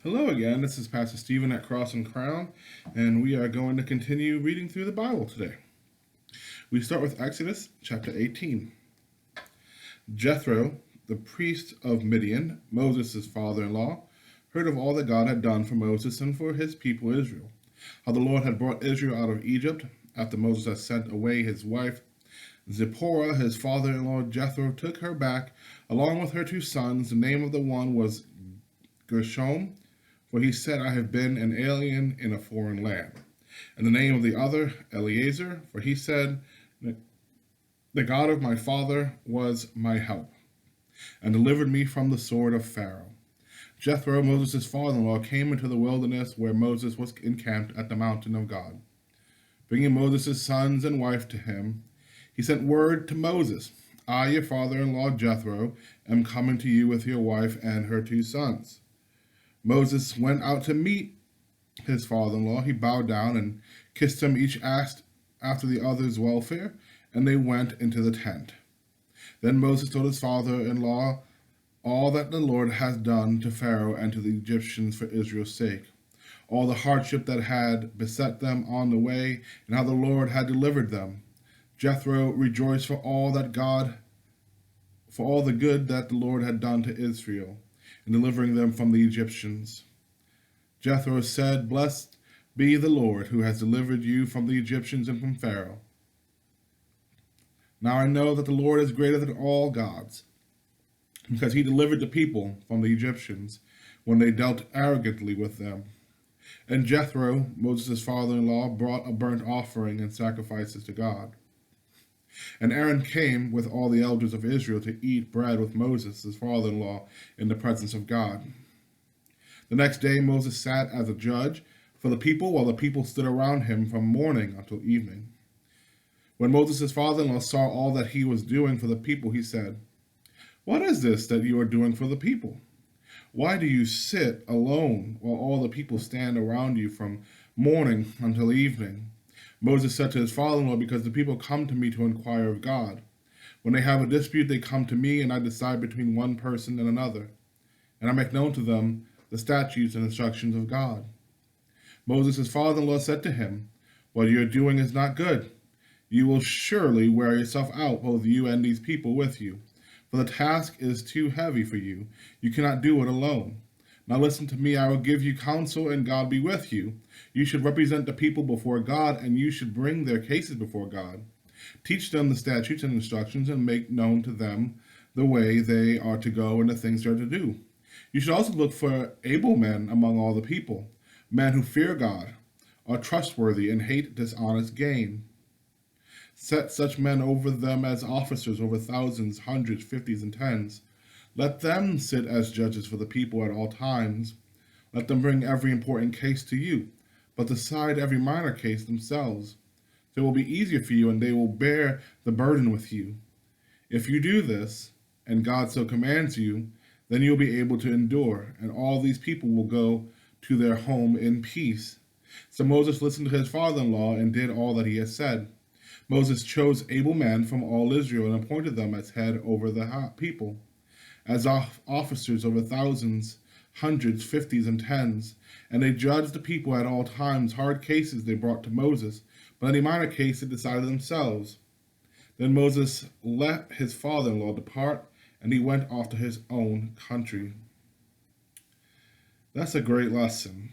Hello again, this is Pastor Stephen at Cross and Crown, and we are going to continue reading through the Bible today. We start with Exodus chapter 18. Jethro, the priest of Midian, Moses' father-in-law, heard of all that God had done for Moses and for his people Israel, how the Lord had brought Israel out of Egypt after Moses had sent away his wife. Zipporah, his father-in-law Jethro, took her back along with her two sons. The name of the one was Gershom, for he said, I have been an alien in a foreign land. And the name of the other, Eleazar, for he said, the God of my father was my help, and delivered me from the sword of Pharaoh. Jethro, Moses' father-in-law, came into the wilderness where Moses was encamped at the mountain of God. Bringing Moses' sons and wife to him, he sent word to Moses, I, your father-in-law Jethro, am coming to you with your wife and her two sons. Moses went out to meet his father-in-law. He bowed down and kissed him. Each asked after the other's welfare, and they went into the tent. Then Moses told his father-in-law all that the Lord had done to Pharaoh and to the Egyptians for Israel's sake, all the hardship that had beset them on the way, and how the Lord had delivered them. Jethro rejoiced for all the good that the Lord had done to Israel in delivering them from the Egyptians. Jethro said, Blessed be the Lord who has delivered you from the Egyptians and from Pharaoh. Now I know that the Lord is greater than all gods, because he delivered the people from the Egyptians when they dealt arrogantly with them. And Jethro, Moses' father-in-law, brought a burnt offering and sacrifices to God. And Aaron came with all the elders of Israel to eat bread with Moses, his father-in-law, in the presence of God. The next day Moses sat as a judge for the people, while the people stood around him from morning until evening. When Moses' father-in-law saw all that he was doing for the people, he said, What is this that you are doing for the people? Why do you sit alone while all the people stand around you from morning until evening? Moses said to his father-in-law, Because the people come to me to inquire of God. When they have a dispute, they come to me, and I decide between one person and another, and I make known to them the statutes and instructions of God. Moses' father-in-law said to him, What you are doing is not good. You will surely wear yourself out, both you and these people with you, for the task is too heavy for you. You cannot do it alone. Now listen to me, I will give you counsel, and God be with you. You should represent the people before God, and you should bring their cases before God. Teach them the statutes and instructions, and make known to them the way they are to go and the things they are to do. You should also look for able men among all the people, men who fear God, are trustworthy, and hate dishonest gain. Set such men over them as officers over thousands, hundreds, fifties, and tens. Let them sit as judges for the people at all times. Let them bring every important case to you, but decide every minor case themselves. So it will be easier for you, and they will bear the burden with you. If you do this, and God so commands you, then you will be able to endure, and all these people will go to their home in peace. So Moses listened to his father-in-law and did all that he had said. Moses chose able men from all Israel and appointed them as head over the people, as officers over thousands, hundreds, fifties, and tens. And they judged the people at all times. Hard cases they brought to Moses, but any minor case they decided themselves. Then Moses let his father-in-law depart, and he went off to his own country. That's a great lesson.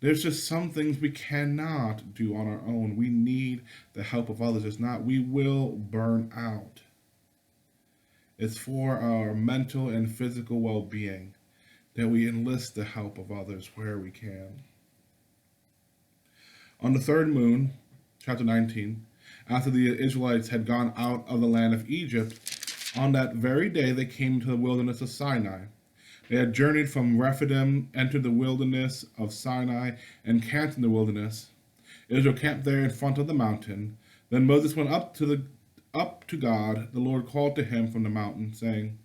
There's just some things we cannot do on our own. We need the help of others. If not, we will burn out. It's for our mental and physical well-being that we enlist the help of others where we can. On the third moon, chapter 19, after the Israelites had gone out of the land of Egypt, on that very day they came to the wilderness of Sinai. They had journeyed from Rephidim, entered the wilderness of Sinai, and camped in the wilderness. Israel camped there in front of the mountain. Then Moses went up to God. The Lord called to him from the mountain, saying,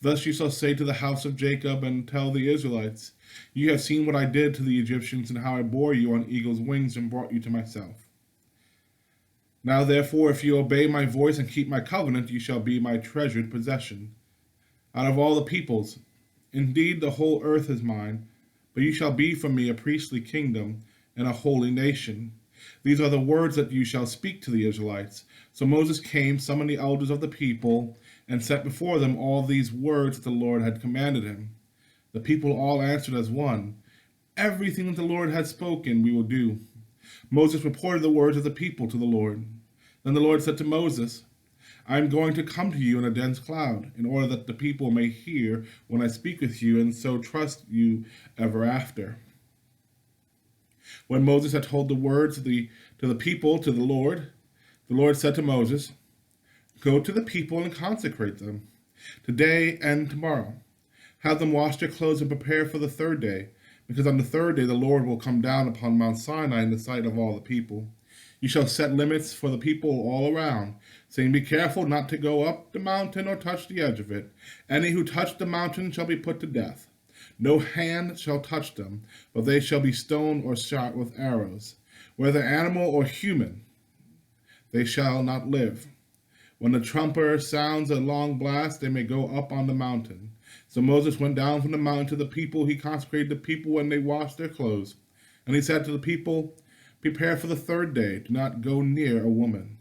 Thus you shall say to the house of Jacob and tell the Israelites, You have seen what I did to the Egyptians and how I bore you on eagle's wings and brought you to myself. Now therefore, if you obey my voice and keep my covenant, you shall be my treasured possession. Out of all the peoples, Indeed, the whole earth is mine, but you shall be for me a priestly kingdom and a holy nation. These are the words that you shall speak to the Israelites. So Moses came, summoned the elders of the people, and set before them all these words that the Lord had commanded him. The people all answered as one, "Everything that the Lord has spoken we will do." Moses reported the words of the people to the Lord. Then the Lord said to Moses, "I am going to come to you in a dense cloud, in order that the people may hear when I speak with you, and so trust you ever after." When Moses had told the words to the people to the Lord said to Moses, "Go to the people and consecrate them, today and tomorrow. Have them wash their clothes and prepare for the third day, because on the third day the Lord will come down upon Mount Sinai in the sight of all the people. You shall set limits for the people all around, saying, 'Be careful not to go up the mountain or touch the edge of it. Any who touch the mountain shall be put to death. No hand shall touch them, but they shall be stoned or shot with arrows. Whether animal or human, they shall not live. When the trumpeter sounds a long blast, they may go up on the mountain.' So Moses went down from the mountain to the people. He consecrated the people when they washed their clothes. And he said to the people, 'Prepare for the third day. Do not go near a woman.'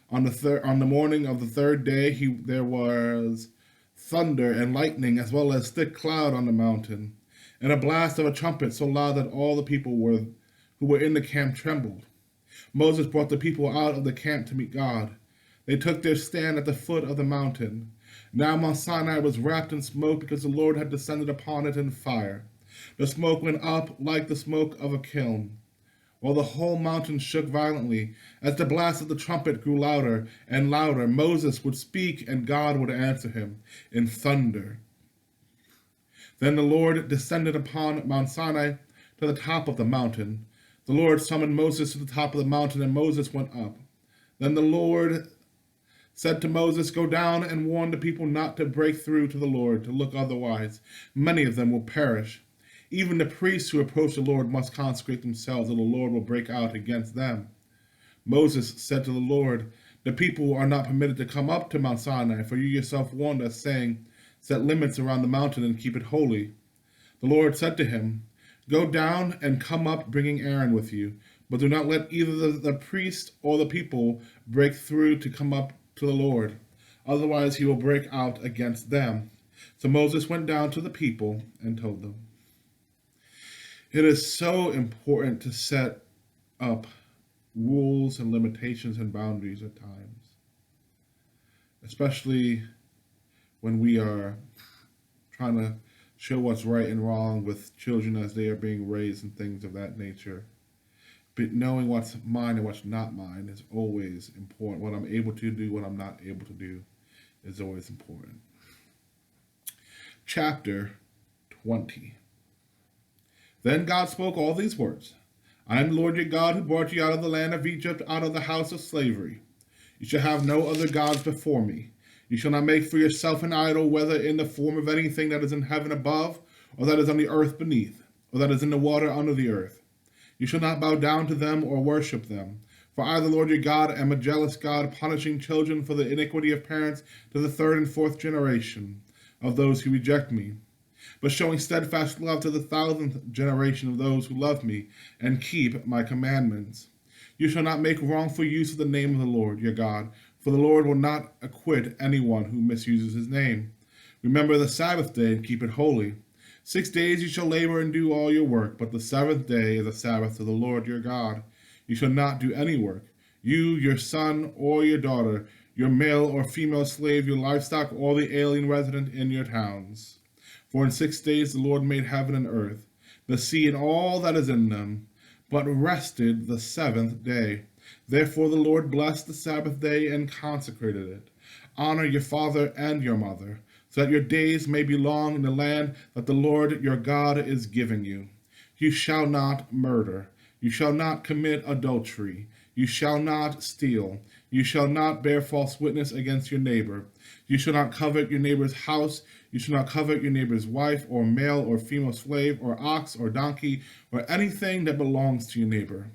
On the morning of the third day, there was thunder and lightning, as well as thick cloud on the mountain, and a blast of a trumpet so loud that all the people who were in the camp trembled. Moses brought the people out of the camp to meet God. They took their stand at the foot of the mountain. Now Mount Sinai was wrapped in smoke because the Lord had descended upon it in fire. The smoke went up like the smoke of a kiln, while the whole mountain shook violently. As the blast of the trumpet grew louder and louder, Moses would speak and God would answer him in thunder. Then the Lord descended upon Mount Sinai to the top of the mountain. The Lord summoned Moses to the top of the mountain, and Moses went up. Then the Lord said to Moses, "Go down and warn the people not to break through to the Lord, to look otherwise. Many of them will perish. Even the priests who approach the Lord must consecrate themselves, or the Lord will break out against them." Moses said to the Lord, "The people are not permitted to come up to Mount Sinai, for you yourself warned us, saying, 'Set limits around the mountain and keep it holy.'" The Lord said to him, "Go down and come up, bringing Aaron with you, but do not let either the priest or the people break through to come up to the Lord. Otherwise he will break out against them." So Moses went down to the people and told them. It is so important to set up rules and limitations and boundaries at times, especially when we are trying to show what's right and wrong with children as they are being raised and things of that nature. But knowing what's mine and what's not mine is always important. What I'm able to do, what I'm not able to do is always important. Chapter 20. Then God spoke all these words. "I am the Lord your God who brought you out of the land of Egypt, out of the house of slavery. You shall have no other gods before me. You shall not make for yourself an idol, whether in the form of anything that is in heaven above, or that is on the earth beneath, or that is in the water under the earth. You shall not bow down to them or worship them. For I, the Lord your God, am a jealous God, punishing children for the iniquity of parents to the third and fourth generation of those who reject me, but showing steadfast love to the 1,000th generation of those who love me and keep my commandments. You shall not make wrongful use of the name of the Lord your God, for the Lord will not acquit anyone who misuses his name. Remember the Sabbath day and keep it holy. 6 days you shall labor and do all your work, but the seventh day is a Sabbath to the Lord your God. You shall not do any work, you, your son or your daughter, your male or female slave, your livestock, or the alien resident in your towns. For in 6 days the Lord made heaven and earth, the sea and all that is in them, but rested the seventh day. Therefore the Lord blessed the Sabbath day and consecrated it. Honor your father and your mother, so that your days may be long in the land that the Lord your God is giving you. You shall not murder. You shall not commit adultery. You shall not steal. You shall not bear false witness against your neighbor. You shall not covet your neighbor's house. You shall not covet your neighbor's wife, or male or female slave, or ox or donkey, or anything that belongs to your neighbor.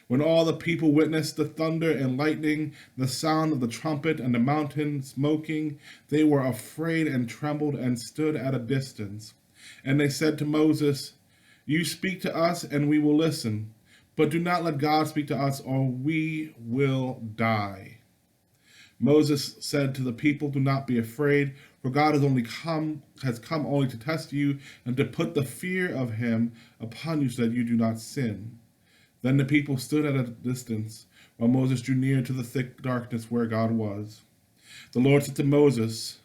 When all the people witnessed the thunder and lightning, the sound of the trumpet, and the mountain smoking, they were afraid and trembled and stood at a distance. And they said to Moses, "You speak to us, and we will listen. But do not let God speak to us, or we will die." Moses said to the people, "Do not be afraid, for God has come only to test you and to put the fear of him upon you so that you do not sin." Then the people stood at a distance, while Moses drew near to the thick darkness where God was. The Lord said to Moses,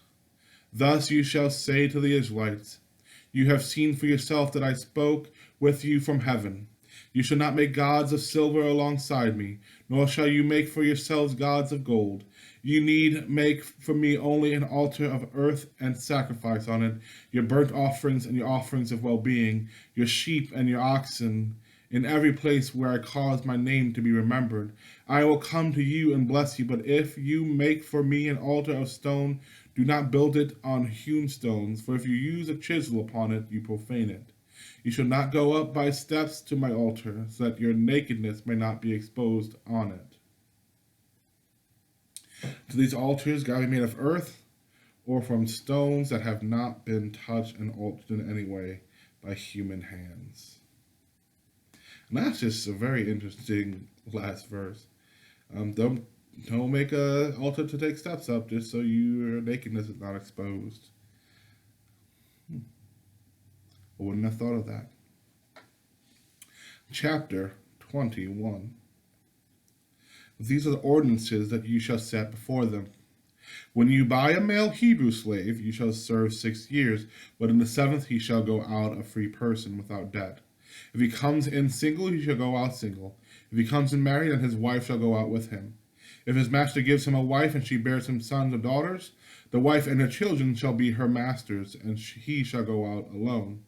"Thus you shall say to the Israelites, you have seen for yourself that I spoke with you from heaven. You shall not make gods of silver alongside me, nor shall you make for yourselves gods of gold. You need make for me only an altar of earth and sacrifice on it your burnt offerings and your offerings of well-being, your sheep and your oxen, in every place where I cause my name to be remembered. I will come to you and bless you, but if you make for me an altar of stone, do not build it on hewn stones, for if you use a chisel upon it, you profane it. You shall not go up by steps to my altar, so that your nakedness may not be exposed on it. To these altars, God be made of earth, or from stones that have not been touched and altered in any way by human hands. And that's just a very interesting last verse. Don't make an altar to take steps up, just so your nakedness is not exposed. I wouldn't have thought of that. Chapter 21. These are the ordinances that you shall set before them. When you buy a male Hebrew slave, you shall serve 6 years, but in the 7th he shall go out a free person without debt. If he comes in single, he shall go out single. If he comes in married, then his wife shall go out with him. If his master gives him a wife, and she bears him sons or daughters, the wife and her children shall be her master's, and he shall go out alone.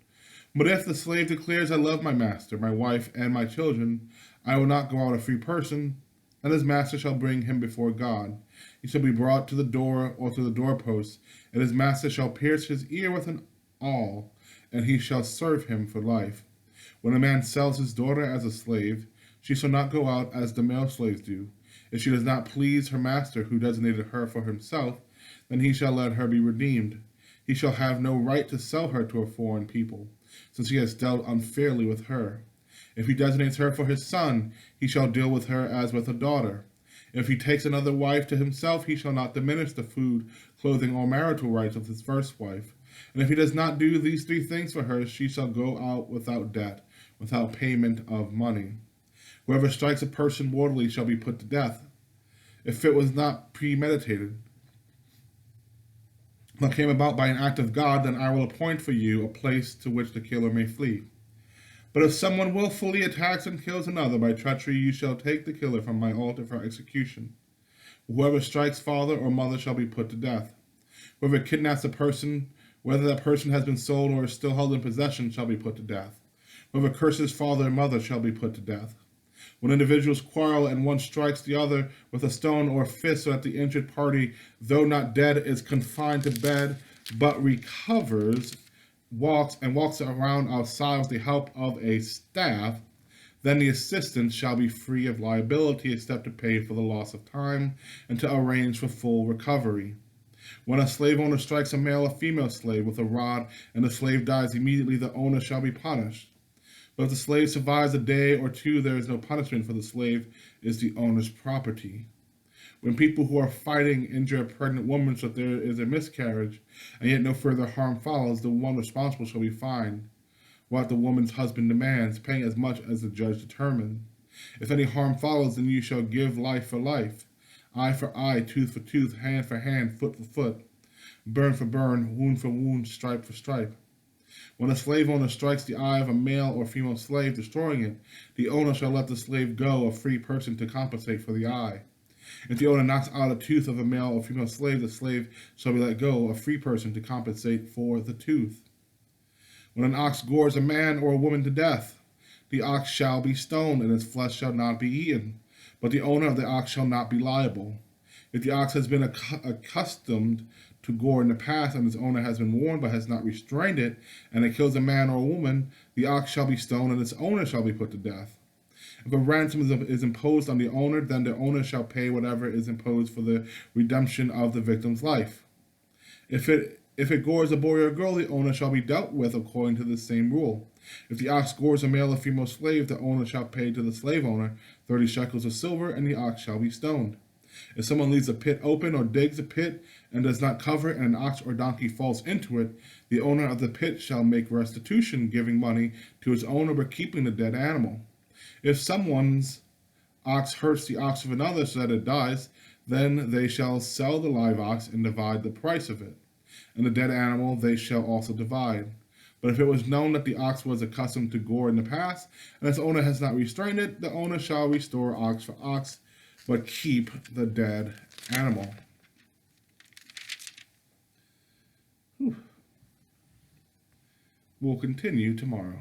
But if the slave declares, "I love my master, my wife, and my children, I will not go out a free person," and his master shall bring him before God. He shall be brought to the door or to the doorpost, and his master shall pierce his ear with an awl, and he shall serve him for life. When a man sells his daughter as a slave, she shall not go out as the male slaves do. If she does not please her master, who designated her for himself, then he shall let her be redeemed. He shall have no right to sell her to a foreign people, since he has dealt unfairly with her. If he designates her for his son, he shall deal with her as with a daughter. If he takes another wife to himself, he shall not diminish the food, clothing, or marital rights of his first wife. And if he does not do these 3 things for her, she shall go out without debt, without payment of money. Whoever strikes a person mortally shall be put to death, if it was not premeditated, but came about by an act of God, then I will appoint for you a place to which the killer may flee. But if someone willfully attacks and kills another by treachery, you shall take the killer from my altar for execution. Whoever strikes father or mother shall be put to death. Whoever kidnaps a person, whether that person has been sold or is still held in possession, shall be put to death. Whoever curses father or mother shall be put to death. When individuals quarrel and one strikes the other with a stone or fist, so that the injured party, though not dead, is confined to bed, but recovers, walks around outside with the help of a staff, then the assistant shall be free of liability except to pay for the loss of time and to arrange for full recovery. When a slave owner strikes a male or female slave with a rod and the slave dies immediately, the owner shall be punished. But if the slave survives a day or 2, there is no punishment, for the slave is the owner's property. When people who are fighting injure a pregnant woman so that there is a miscarriage, and yet no further harm follows, the one responsible shall be fined what the woman's husband demands, paying as much as the judge determines. If any harm follows, then you shall give life for life, eye for eye, tooth for tooth, hand for hand, foot for foot, burn for burn, wound for wound, stripe for stripe. When a slave owner strikes the eye of a male or female slave, destroying it, the owner shall let the slave go, a free person, to compensate for the eye. If the owner knocks out a tooth of a male or female slave, the slave shall be let go, a free person, to compensate for the tooth. When an ox gores a man or a woman to death, the ox shall be stoned, and its flesh shall not be eaten, but the owner of the ox shall not be liable. If the ox has been accustomed to gore in the past, and its owner has been warned but has not restrained it, and it kills a man or a woman, the ox shall be stoned, and its owner shall be put to death. If a ransom is imposed on the owner, then the owner shall pay whatever is imposed for the redemption of the victim's life. If it If it gores a boy or a girl, the owner shall be dealt with according to the same rule. If the ox gores a male or female slave, the owner shall pay to the slave owner 30 shekels of silver, and the ox shall be stoned. If someone leaves a pit open or digs a pit and does not cover it, and an ox or donkey falls into it, the owner of the pit shall make restitution, giving money to its owner but keeping the dead animal. If someone's ox hurts the ox of another so that it dies, then they shall sell the live ox and divide the price of it. And the dead animal they shall also divide. But if it was known that the ox was accustomed to gore in the past, and its owner has not restrained it, the owner shall restore ox for ox, but keep the dead animal. Whew. We'll continue tomorrow.